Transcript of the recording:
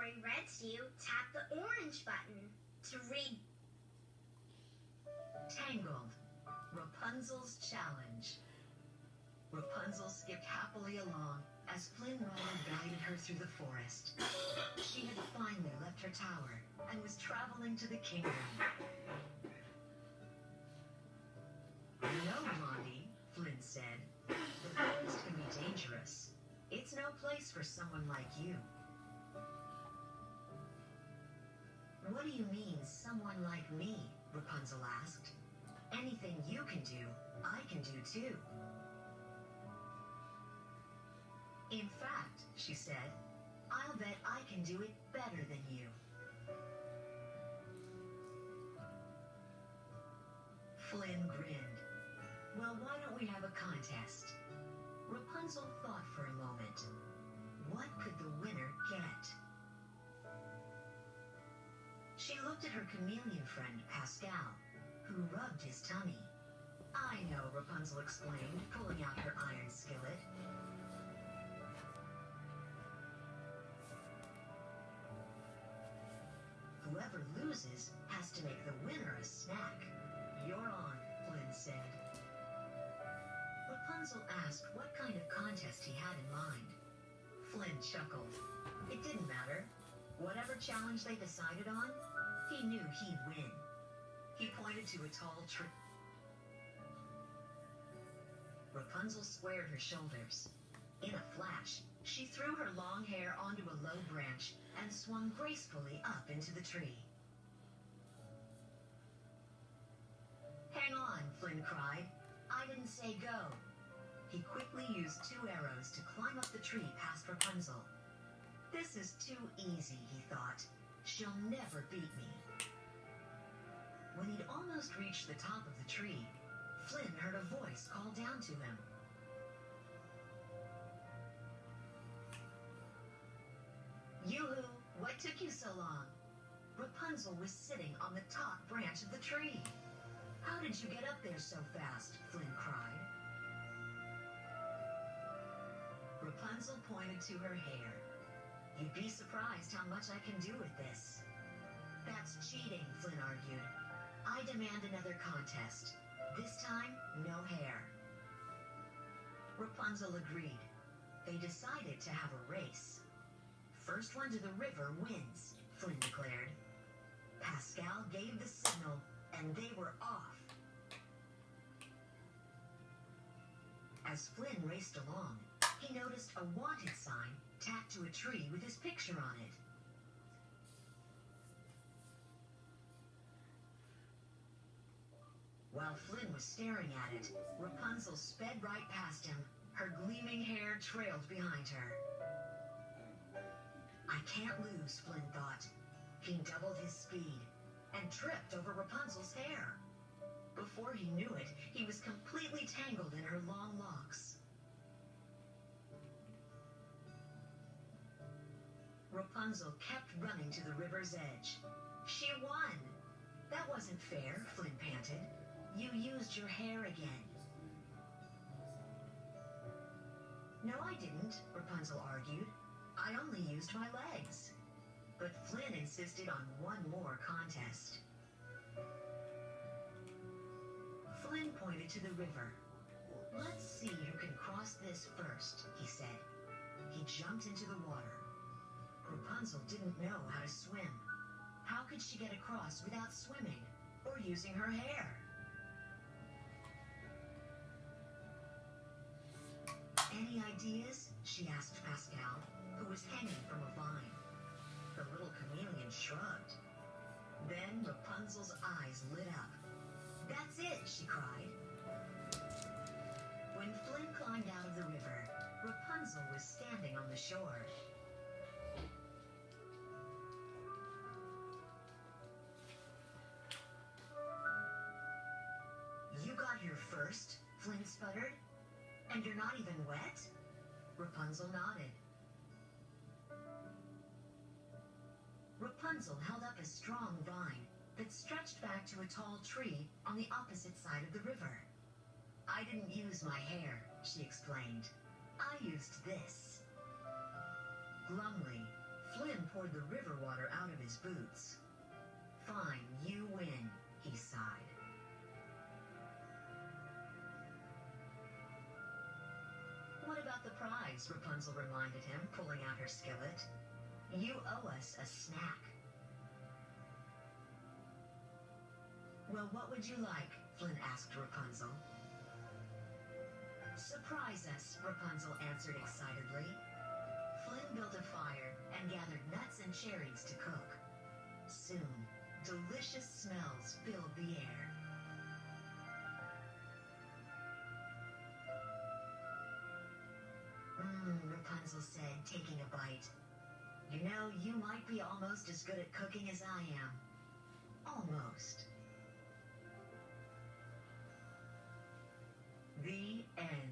story read to you, tap the orange button to read. Tangled. Rapunzel's Challenge. Rapunzel skipped happily along as Flynn Rider guided her through the forest. She had finally left her tower and was traveling to the kingdom. You know, Blondie, Flynn said, the forest can be dangerous. It's no place for someone like you. What do you mean, someone like me? Rapunzel asked. Anything you can do, I can do too. In fact, she said, I'll bet I can do it better than you. Flynn grinned. Well, why don't we have a contest? Rapunzel thought for a moment. What could the winner get? She looked at her chameleon friend, Pascal, who rubbed his tummy. I know, Rapunzel explained, pulling out her iron skillet. Whoever loses has to make the winner a snack. You're on, Flynn said. Rapunzel asked what kind of contest he had in mind. Flynn chuckled. It didn't matter. Whatever challenge they decided on, he knew he'd win. He pointed to a tall tree. Rapunzel squared her shoulders. In a flash, she threw her long hair onto a low branch and swung gracefully up into the tree. Hang on, Flynn cried. I didn't say go. He quickly used 2 arrows to climb up the tree past Rapunzel. This is too easy, he thought. She'll never beat me. When he'd almost reached the top of the tree, Flynn heard a voice call down to him. Yoo-hoo, what took you so long? Rapunzel was sitting on the top branch of the tree. How did you get up there so fast? Flynn cried. Rapunzel pointed to her hair. You'd be surprised how much I can do with this. That's cheating, Flynn argued. I demand another contest. This time, no hair. Rapunzel agreed. They decided to have a race. First one to the river wins, Flynn declared. Pascal gave the signal, and they were off. As Flynn raced along, he noticed a wanted sign tacked to a tree with his picture on it. While Flynn was staring at it, Rapunzel sped right past him. Her gleaming hair trailed behind her. I can't lose, Flynn thought. He doubled his speed and tripped over Rapunzel's hair. Before he knew it, he was completely tangled in her long locks. Rapunzel kept running to the river's edge. She won! That wasn't fair, Flynn panted. You used your hair again. No, I didn't, Rapunzel argued. I only used my legs. But Flynn insisted on one more contest. Flynn pointed to the river. Let's see who can cross this first, he said. He jumped into the water. Rapunzel didn't know how to swim. How could she get across without swimming or using her hair? Any ideas? She asked Pascal, who was hanging from a vine. The little chameleon shrugged. Then Rapunzel's eyes lit up. That's it, she cried. When Flynn climbed out of the river, Rapunzel was standing on the shore. You got here first, Flynn sputtered. And you're not even wet? Rapunzel nodded. Rapunzel held up a strong vine that stretched back to a tall tree on the opposite side of the river. I didn't use my hair, she explained. I used this. Glumly, Flynn poured the river water out of his boots. Fine, you win, he sighed. What about the prize? Rapunzel reminded him, pulling out her skillet. You owe us a snack. Well, what would you like? Flynn asked Rapunzel. Surprise us, Rapunzel answered excitedly. Flynn built a fire and gathered nuts and cherries to cook. Soon, delicious smells filled the air. Rapunzel said, taking a bite. You know, you might be almost as good at cooking as I am. Almost. The end.